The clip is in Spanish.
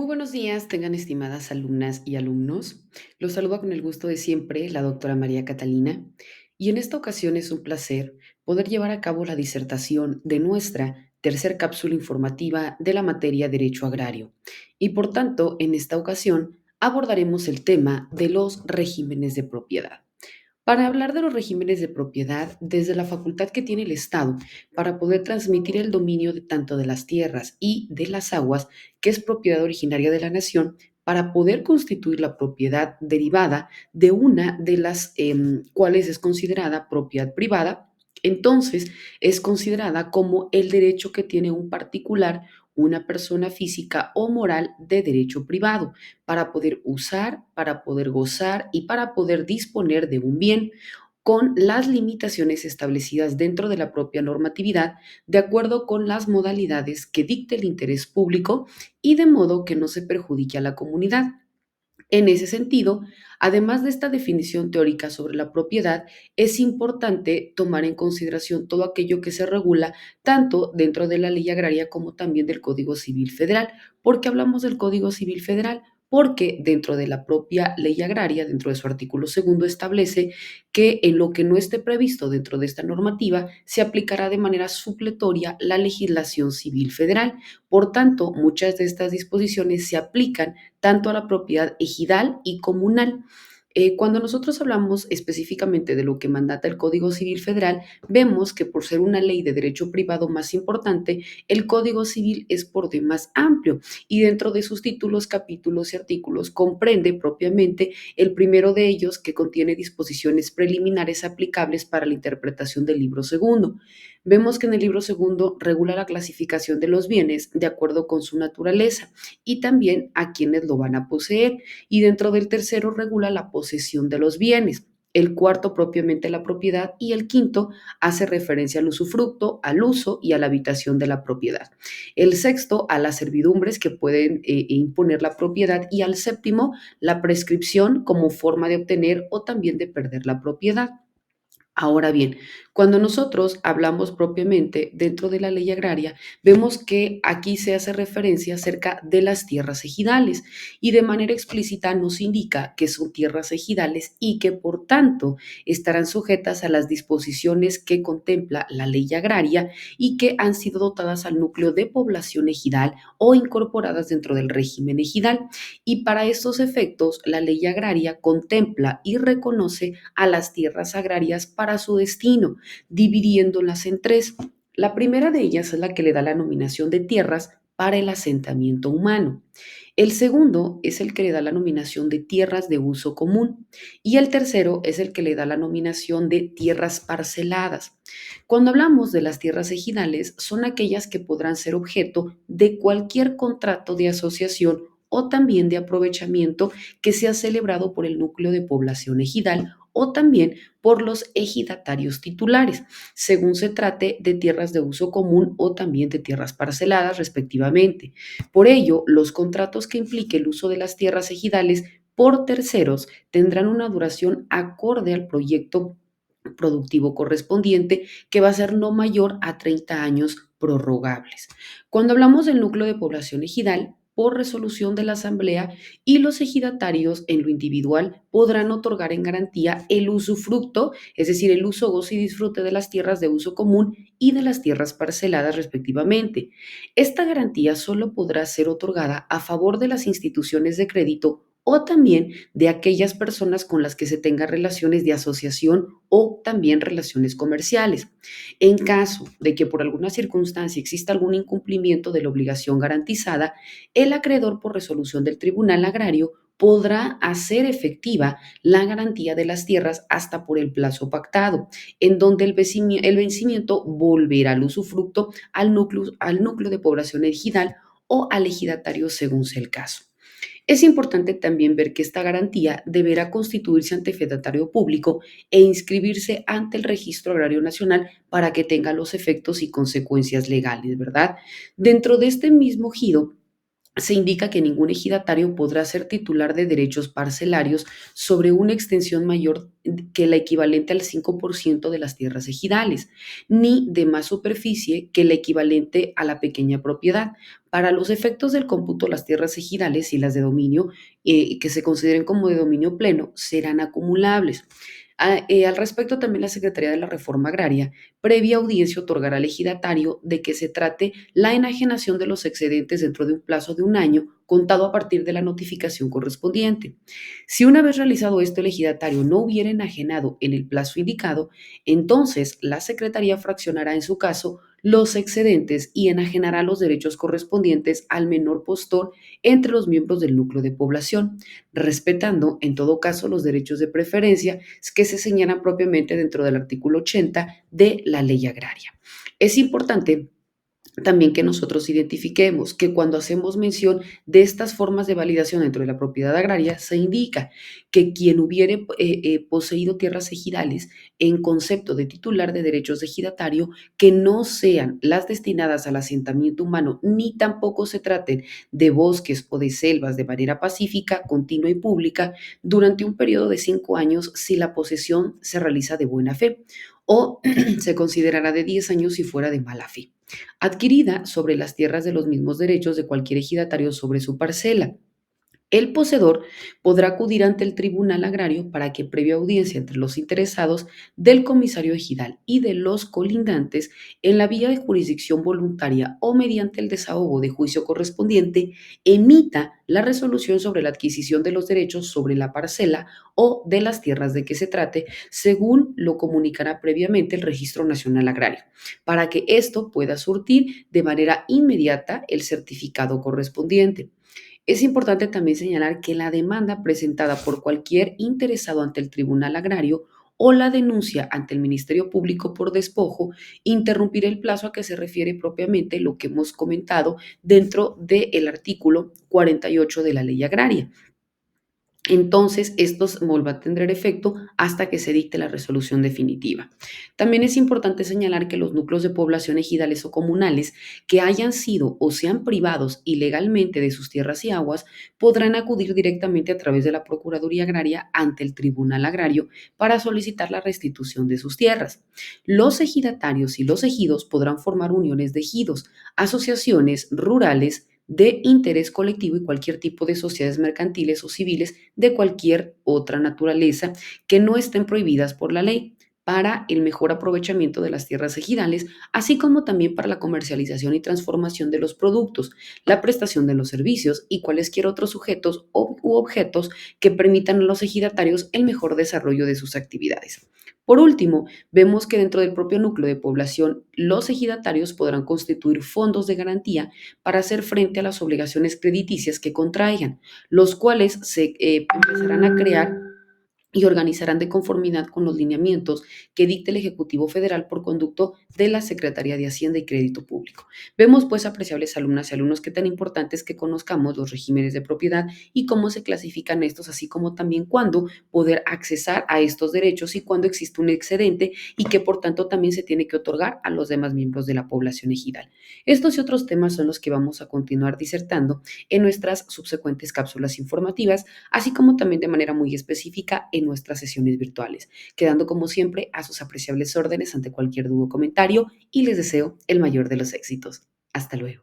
Muy buenos días, tengan estimadas alumnas y alumnos. Los saludo con el gusto de siempre, la doctora María Catalina, y en esta ocasión es un placer poder llevar a cabo la disertación de nuestra tercer cápsula informativa de la materia Derecho Agrario. Y por tanto, en esta ocasión abordaremos el tema de los regímenes de propiedad. Para hablar de los regímenes de propiedad, desde la facultad que tiene el Estado para poder transmitir el dominio tanto de las tierras y de las aguas, que es propiedad originaria de la nación, para poder constituir la propiedad derivada de una de las cuales es considerada propiedad privada, entonces es considerada como el derecho que tiene un particular, una persona física o moral de derecho privado para poder usar, para poder gozar y para poder disponer de un bien con las limitaciones establecidas dentro de la propia normatividad, de acuerdo con las modalidades que dicte el interés público y de modo que no se perjudique a la comunidad. En ese sentido, además de esta definición teórica sobre la propiedad, es importante tomar en consideración todo aquello que se regula tanto dentro de la ley agraria como también del Código Civil Federal. ¿Por qué hablamos del Código Civil Federal? Porque dentro de la propia ley agraria, dentro de su artículo segundo, establece que en lo que no esté previsto dentro de esta normativa, se aplicará de manera supletoria la legislación civil federal. Por tanto, muchas de estas disposiciones se aplican tanto a la propiedad ejidal y comunal. Cuando nosotros hablamos específicamente de lo que mandata el Código Civil Federal, vemos que por ser una ley de derecho privado más importante, el Código Civil es por demás amplio y dentro de sus títulos, capítulos y artículos comprende propiamente el primero de ellos que contiene disposiciones preliminares aplicables para la interpretación del libro segundo. Vemos que en el libro segundo regula la clasificación de los bienes de acuerdo con su naturaleza y también a quienes lo van a poseer. Y dentro del tercero regula la posesión de los bienes. El cuarto propiamente la propiedad y el quinto hace referencia al usufructo, al uso y a la habitación de la propiedad. El sexto a las servidumbres que pueden imponer la propiedad y al séptimo la prescripción como forma de obtener o también de perder la propiedad. Ahora bien, cuando nosotros hablamos propiamente dentro de la ley agraria, vemos que aquí se hace referencia acerca de las tierras ejidales y de manera explícita nos indica que son tierras ejidales y que por tanto estarán sujetas a las disposiciones que contempla la ley agraria y que han sido dotadas al núcleo de población ejidal o incorporadas dentro del régimen ejidal. Y para estos efectos, la ley agraria contempla y reconoce a las tierras agrarias para su destino, dividiéndolas en tres. La primera de ellas es la que le da la nominación de tierras para el asentamiento humano. El segundo es el que le da la nominación de tierras de uso común y el tercero es el que le da la nominación de tierras parceladas. Cuando hablamos de las tierras ejidales, son aquellas que podrán ser objeto de cualquier contrato de asociación o también de aprovechamiento que sea celebrado por el núcleo de población ejidal o también por los ejidatarios titulares, según se trate de tierras de uso común o también de tierras parceladas, respectivamente. Por ello, los contratos que implique el uso de las tierras ejidales por terceros tendrán una duración acorde al proyecto productivo correspondiente, que va a ser no mayor a 30 años prorrogables. Cuando hablamos del núcleo de población ejidal, por resolución de la Asamblea y los ejidatarios en lo individual podrán otorgar en garantía el usufructo, es decir, el uso, goce y disfrute de las tierras de uso común y de las tierras parceladas respectivamente. Esta garantía solo podrá ser otorgada a favor de las instituciones de crédito o también de aquellas personas con las que se tenga relaciones de asociación o también relaciones comerciales. En caso de que por alguna circunstancia exista algún incumplimiento de la obligación garantizada, el acreedor por resolución del Tribunal Agrario podrá hacer efectiva la garantía de las tierras hasta por el plazo pactado, en donde el vencimiento volverá al usufructo al núcleo de población ejidal o al ejidatario según sea el caso. Es importante también ver que esta garantía deberá constituirse ante fedatario público e inscribirse ante el Registro Agrario Nacional para que tenga los efectos y consecuencias legales, ¿verdad? Dentro de este mismo giro, Se indica que ningún ejidatario podrá ser titular de derechos parcelarios sobre una extensión mayor que la equivalente al 5% de las tierras ejidales, ni de más superficie que la equivalente a la pequeña propiedad. Para los efectos del cómputo, las tierras ejidales y las de dominio que se consideren como de dominio pleno serán acumulables. Al respecto, también la Secretaría de la Reforma Agraria, previa audiencia, otorgará al ejidatario de que se trate la enajenación de los excedentes dentro de un plazo de un año, contado a partir de la notificación correspondiente. Si una vez realizado esto el ejidatario no hubiera enajenado en el plazo indicado, entonces la Secretaría fraccionará en su caso los excedentes y enajenará los derechos correspondientes al menor postor entre los miembros del núcleo de población, respetando en todo caso los derechos de preferencia que se señalan propiamente dentro del artículo 80 de la ley agraria. Es importante también que nosotros identifiquemos que cuando hacemos mención de estas formas de validación dentro de la propiedad agraria, se indica que quien hubiere poseído tierras ejidales en concepto de titular de derechos de ejidatario, que no sean las destinadas al asentamiento humano, ni tampoco se traten de bosques o de selvas de manera pacífica, continua y pública, durante un periodo de 5 años si la posesión se realiza de buena fe, o se considerará de 10 años si fuera de mala fe adquirida sobre las tierras de los mismos derechos de cualquier ejidatario sobre su parcela. El poseedor podrá acudir ante el tribunal agrario para que, previa audiencia entre los interesados del comisario ejidal y de los colindantes, en la vía de jurisdicción voluntaria o mediante el desahogo de juicio correspondiente, emita la resolución sobre la adquisición de los derechos sobre la parcela o de las tierras de que se trate, según lo comunicará previamente el Registro Nacional Agrario, para que esto pueda surtir de manera inmediata el certificado correspondiente. Es importante también señalar que la demanda presentada por cualquier interesado ante el Tribunal Agrario o la denuncia ante el Ministerio Público por despojo interrumpirá el plazo a que se refiere propiamente lo que hemos comentado dentro del artículo 48 de la Ley Agraria. Entonces, estos vuelvan a tener efecto hasta que se dicte la resolución definitiva. También es importante señalar que los núcleos de población ejidales o comunales que hayan sido o sean privados ilegalmente de sus tierras y aguas podrán acudir directamente a través de la Procuraduría Agraria ante el Tribunal Agrario para solicitar la restitución de sus tierras. Los ejidatarios y los ejidos podrán formar uniones de ejidos, asociaciones rurales, de interés colectivo y cualquier tipo de sociedades mercantiles o civiles de cualquier otra naturaleza que no estén prohibidas por la ley para el mejor aprovechamiento de las tierras ejidales, así como también para la comercialización y transformación de los productos, la prestación de los servicios y cualesquier otros sujetos u objetos que permitan a los ejidatarios el mejor desarrollo de sus actividades. Por último, vemos que dentro del propio núcleo de población, los ejidatarios podrán constituir fondos de garantía para hacer frente a las obligaciones crediticias que contraigan, los cuales se empezarán a crear y organizarán de conformidad con los lineamientos que dicte el Ejecutivo Federal por conducto de la Secretaría de Hacienda y Crédito Público. Vemos pues, apreciables alumnas y alumnos, que tan importante es que conozcamos los regímenes de propiedad y cómo se clasifican estos, así como también cuándo poder accesar a estos derechos y cuándo existe un excedente y que por tanto también se tiene que otorgar a los demás miembros de la población ejidal. Estos y otros temas son los que vamos a continuar disertando en nuestras subsecuentes cápsulas informativas, así como también de manera muy específica en nuestras sesiones virtuales, quedando como siempre a sus apreciables órdenes ante cualquier duda o comentario y les deseo el mayor de los éxitos. Hasta luego.